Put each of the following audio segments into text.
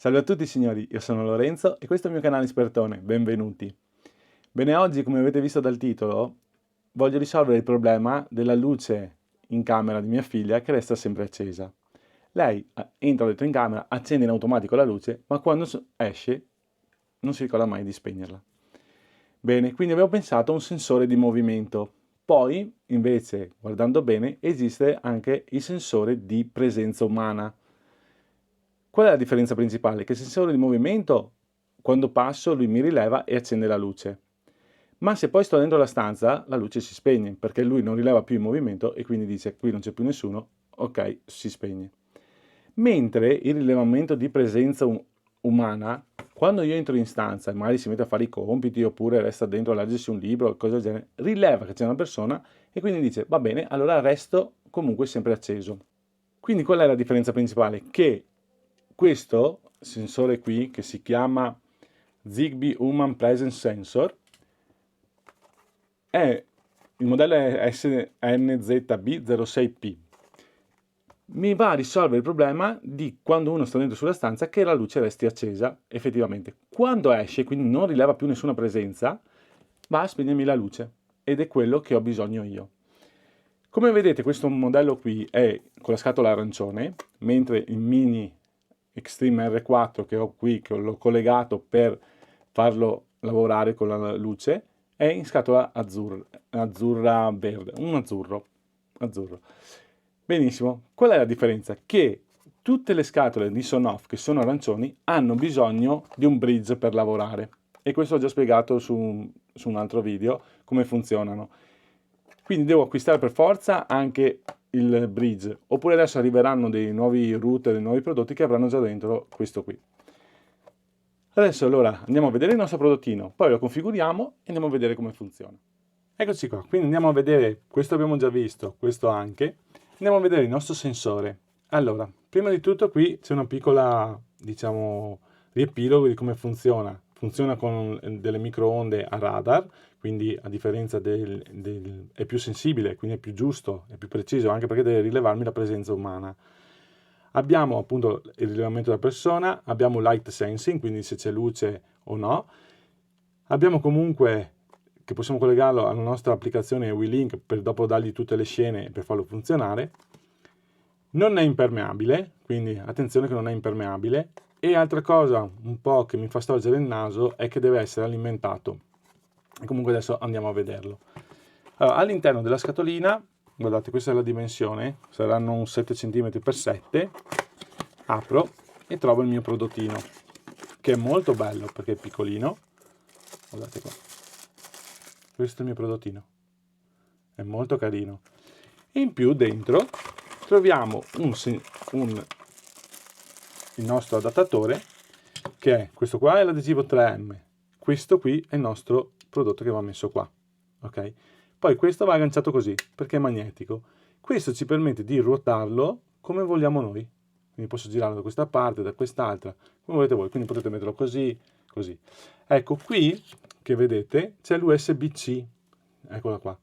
Salve a tutti signori, io sono Lorenzo e questo è il mio canale Espertone, benvenuti. Bene, oggi come avete visto dal titolo voglio risolvere il problema della luce in camera di mia figlia che resta sempre accesa. Lei entra dentro in camera, accende in automatico la luce, ma quando esce non si ricorda mai di spegnerla. Bene, quindi avevo pensato a un sensore di movimento. Poi, invece, guardando bene, esiste anche il sensore di presenza umana. Qual è la differenza principale? Che il sensore di movimento, quando passo, lui mi rileva e accende la luce. Ma se poi sto dentro la stanza, la luce si spegne, perché lui non rileva più il movimento e quindi dice qui non c'è più nessuno, ok, si spegne. Mentre il rilevamento di presenza umana, quando io entro in stanza e magari si mette a fare i compiti oppure resta dentro a leggersi un libro o cose del genere, rileva che c'è una persona e quindi dice va bene, allora resto comunque sempre acceso. Quindi qual è la differenza principale? Che questo sensore qui, che si chiama Zigbee Human Presence Sensor, il modello è SNZB06P. Mi va a risolvere il problema di quando uno sta dentro sulla stanza che la luce resti accesa effettivamente. Quando esce, quindi non rileva più nessuna presenza, va a spegnermi la luce ed è quello che ho bisogno io. Come vedete questo modello qui è con la scatola arancione, mentre il Mini Extreme R4 che ho qui, che l'ho collegato per farlo lavorare con la luce, è in scatola azzurra verde, un azzurro. Benissimo, qual è la differenza? Che tutte le scatole di Sonoff che sono arancioni hanno bisogno di un bridge per lavorare e questo ho già spiegato su un altro video come funzionano. Quindi devo acquistare per forza anche il bridge, oppure adesso arriveranno dei nuovi router, dei nuovi prodotti che avranno già dentro questo qui. Adesso allora andiamo a vedere il nostro prodottino, poi lo configuriamo e andiamo a vedere come funziona. Eccoci qua, quindi andiamo a vedere, questo abbiamo già visto, questo anche. Andiamo a vedere il nostro sensore. Allora, prima di tutto qui c'è una piccola, diciamo, riepilogo di come funziona. Funziona con delle microonde a radar, quindi a differenza è più sensibile, quindi è più giusto, è più preciso, anche perché deve rilevarmi la presenza umana. Abbiamo appunto il rilevamento della persona, abbiamo light sensing, quindi se c'è luce o no. Abbiamo comunque che possiamo collegarlo alla nostra applicazione WeLink per dopo dargli tutte le scene per farlo funzionare. Non è impermeabile, quindi attenzione che non è impermeabile. E altra cosa un po' che mi fa storcere il naso è che deve essere alimentato. E comunque adesso andiamo a vederlo. Allora, all'interno della scatolina, guardate, questa è la dimensione, saranno un 7 cm x 7. Apro e trovo il mio prodottino, che è molto bello perché è piccolino. Guardate qua. Questo è il mio prodottino, è molto carino. E in più dentro troviamo il nostro adattatore, che è questo qua, è l'adesivo 3M, questo qui è il nostro prodotto che va messo qua, ok? Poi questo va agganciato così perché è magnetico. Questo ci permette di ruotarlo come vogliamo noi, quindi posso girarlo da questa parte, da quest'altra, come volete voi, quindi potete metterlo così, così. Ecco qui che vedete c'è l'USB-C, eccola qua.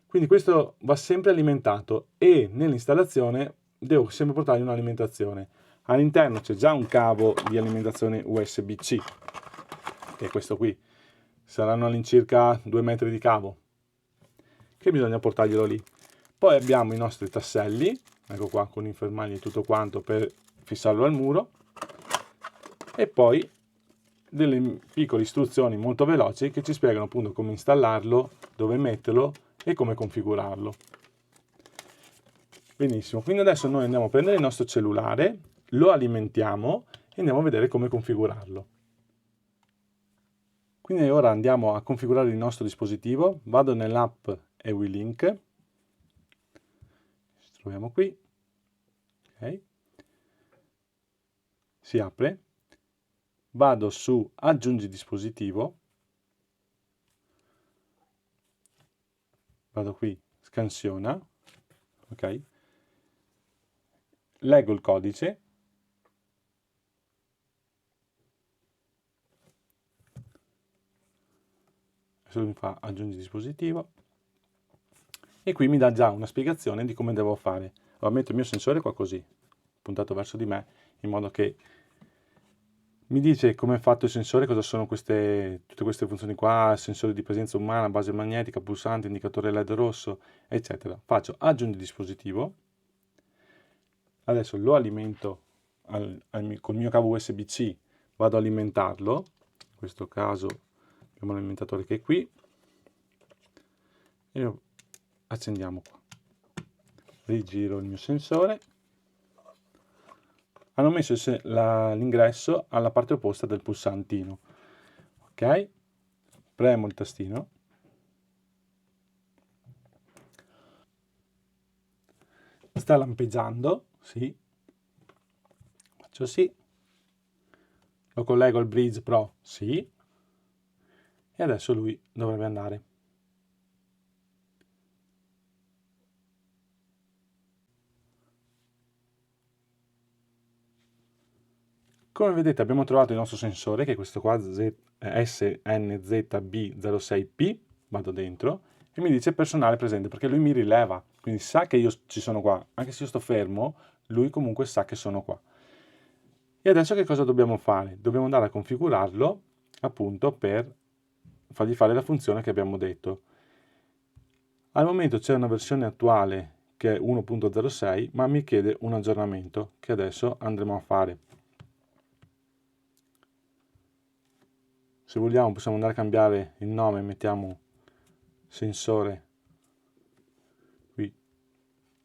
Quindi questo va sempre alimentato e nell'installazione devo sempre portargli un'alimentazione. All'interno c'è già un cavo di alimentazione USB-C, che è questo qui. Saranno all'incirca 2 metri di cavo, che bisogna portarglielo lì. Poi abbiamo i nostri tasselli, ecco qua con i fermagli e tutto quanto per fissarlo al muro. E poi delle piccole istruzioni molto veloci che ci spiegano appunto come installarlo, dove metterlo e come configurarlo. Benissimo, quindi adesso noi andiamo a prendere il nostro cellulare, lo alimentiamo e andiamo a vedere come configurarlo. Quindi ora andiamo a configurare il nostro dispositivo, vado nell'app WeLink, ci troviamo qui, ok, si apre, vado su aggiungi dispositivo, vado qui, scansiona, ok, leggo il codice, adesso mi fa aggiungi dispositivo e qui mi dà già una spiegazione di come devo fare. Allora metto il mio sensore qua così, puntato verso di me, in modo che Mi dice come è fatto il sensore, cosa sono tutte queste funzioni qua, sensore di presenza umana, base magnetica, pulsante, indicatore LED rosso, eccetera. Faccio aggiungi dispositivo, adesso lo alimento col mio cavo USB-C, vado ad alimentarlo, in questo caso abbiamo l'alimentatore che è qui, e lo accendiamo qua. Rigiro il mio sensore. Hanno messo l'ingresso alla parte opposta del pulsantino. Ok? Premo il tastino. Sta lampeggiando, sì. Faccio sì. Lo collego al Breeze Pro, sì. E adesso lui dovrebbe andare. Come vedete abbiamo trovato il nostro sensore, che è questo qua SNZB06P, vado dentro, e mi dice personale presente, perché lui mi rileva, quindi sa che io ci sono qua, anche se io sto fermo, lui comunque sa che sono qua. E adesso che cosa dobbiamo fare? Dobbiamo andare a configurarlo, appunto, per fargli fare la funzione che abbiamo detto. Al momento c'è una versione attuale che è 1.06, ma mi chiede un aggiornamento, che adesso andremo a fare. Se vogliamo possiamo andare a cambiare il nome, mettiamo sensore, qui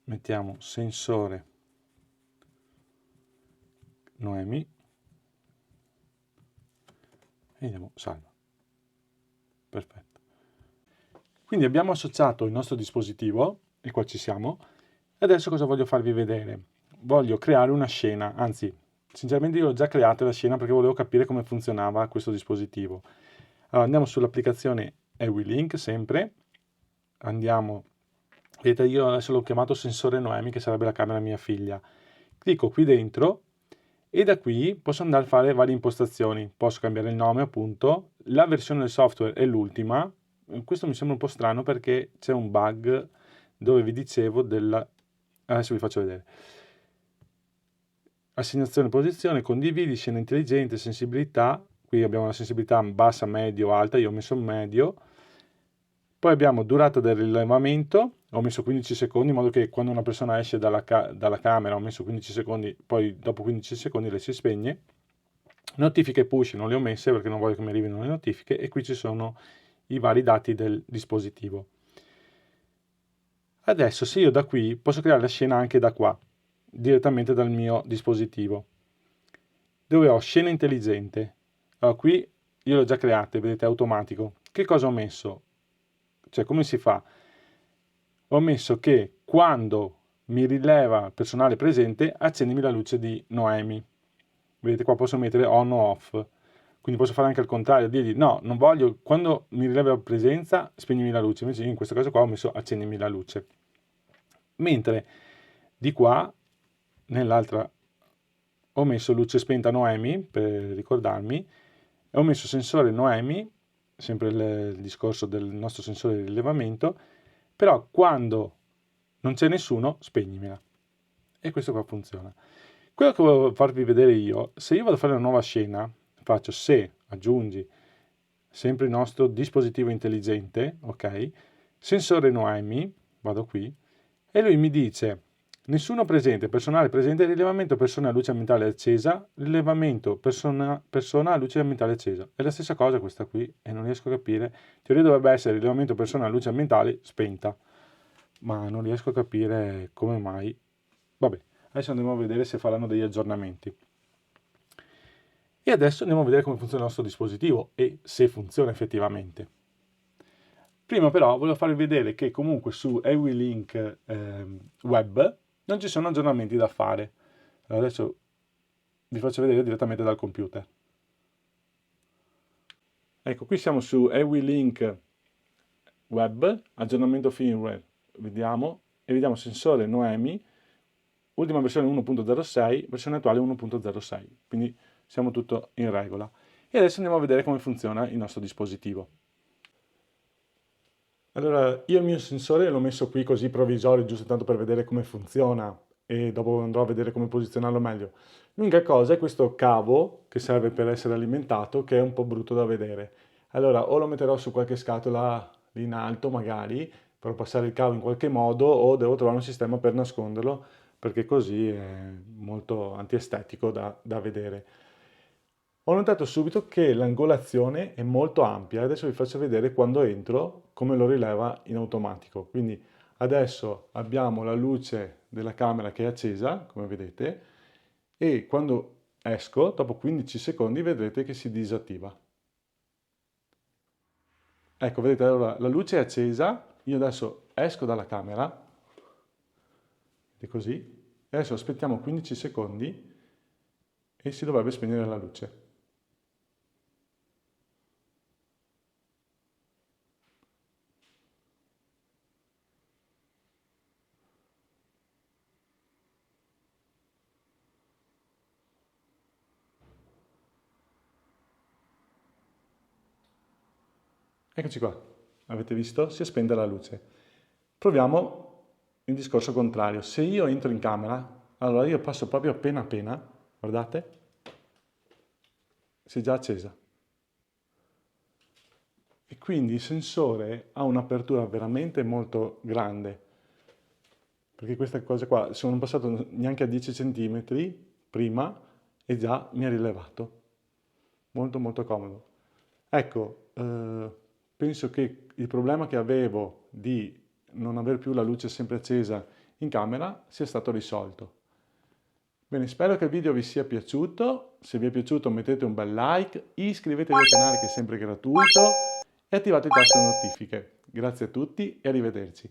mettiamo sensore Noemi e diamo salva. Perfetto. Quindi abbiamo associato il nostro dispositivo, e qua ci siamo, e adesso cosa voglio farvi vedere? Voglio creare una scena, anzi, sinceramente io ho già creato la scena perché volevo capire come funzionava questo dispositivo. Allora andiamo sull'applicazione EwiLink sempre, andiamo, vedete io adesso l'ho chiamato sensore Noemi che sarebbe la camera mia figlia, clicco qui dentro e da qui posso andare a fare varie impostazioni, posso cambiare il nome appunto, la versione del software è l'ultima, questo mi sembra un po' strano perché c'è un bug dove vi dicevo della, adesso vi faccio vedere, assegnazione posizione, condividi, scena intelligente, sensibilità, qui abbiamo la sensibilità bassa, medio, alta, io ho messo medio, poi abbiamo durata del rilevamento, ho messo 15 secondi in modo che quando una persona esce dalla camera ho messo 15 secondi, poi dopo 15 secondi lei si spegne. Notifiche push non le ho messe perché non voglio che mi arrivino le notifiche e qui ci sono i vari dati del dispositivo. Adesso se io da qui posso creare la scena anche da qua, direttamente dal mio dispositivo, dove ho scena intelligente. Allora qui io l'ho già creata, vedete, automatico. Che cosa ho messo? Cioè come si fa? Ho messo che quando mi rileva il personale presente accendimi la luce di Noemi. Vedete qua posso mettere on o off, quindi posso fare anche al contrario, dirgli no, non voglio, quando mi rileva la presenza spegnimi la luce, invece in questo caso qua ho messo accendimi la luce. Mentre di qua, nell'altra, ho messo luce spenta Noemi, per ricordarmi, e ho messo sensore Noemi, sempre il discorso del nostro sensore di rilevamento, però quando non c'è nessuno, spegnimela. E questo qua funziona. Quello che volevo farvi vedere io, se io vado a fare una nuova scena, faccio se, aggiungi, sempre il nostro dispositivo intelligente, ok? Sensore Noemi, vado qui, e lui mi dice, nessuno presente, personale presente, rilevamento persona a luce ambientale accesa, rilevamento persona a luce ambientale accesa. È la stessa cosa questa qui e non riesco a capire. In teoria dovrebbe essere rilevamento persona a luce ambientale spenta, ma non riesco a capire come mai. Vabbè, adesso andiamo a vedere se faranno degli aggiornamenti. E adesso andiamo a vedere come funziona il nostro dispositivo e se funziona effettivamente. Prima però volevo farvi vedere che comunque su EwiLink web non ci sono aggiornamenti da fare. Allora adesso vi faccio vedere direttamente dal computer. Ecco, qui siamo su EwiLink web, aggiornamento firmware, vediamo, e vediamo sensore Noemi, ultima versione 1.06, versione attuale 1.06, quindi siamo tutto in regola. E adesso andiamo a vedere come funziona il nostro dispositivo. Allora, io il mio sensore l'ho messo qui così provvisorio, giusto tanto per vedere come funziona. e dopo andrò a vedere come posizionarlo meglio. L'unica cosa è questo cavo che serve per essere alimentato, che è un po' brutto da vedere. Allora o lo metterò su qualche scatola lì in alto magari, per passare il cavo in qualche modo, o devo trovare un sistema per nasconderlo, perché così è molto antiestetico da vedere. Ho notato subito che l'angolazione è molto ampia, adesso vi faccio vedere quando entro come lo rileva in automatico. Quindi adesso abbiamo la luce della camera che è accesa, come vedete, e quando esco, dopo 15 secondi, vedrete che si disattiva. Ecco, vedete, allora la luce è accesa, io adesso esco dalla camera, e così, e adesso aspettiamo 15 secondi e si dovrebbe spegnere la luce. Eccoci qua, avete visto? Si è spenta la luce. Proviamo il discorso contrario. Se io entro in camera, allora io passo proprio appena appena, guardate, si è già accesa. E quindi il sensore ha un'apertura veramente molto grande, perché queste cose qua sono passato neanche a 10 centimetri prima e già mi ha rilevato. Molto molto comodo. Ecco, penso che il problema che avevo di non aver più la luce sempre accesa in camera sia stato risolto. Bene, spero che il video vi sia piaciuto. Se vi è piaciuto mettete un bel like, iscrivetevi al canale che è sempre gratuito e attivate il tasto notifiche. Grazie a tutti e arrivederci.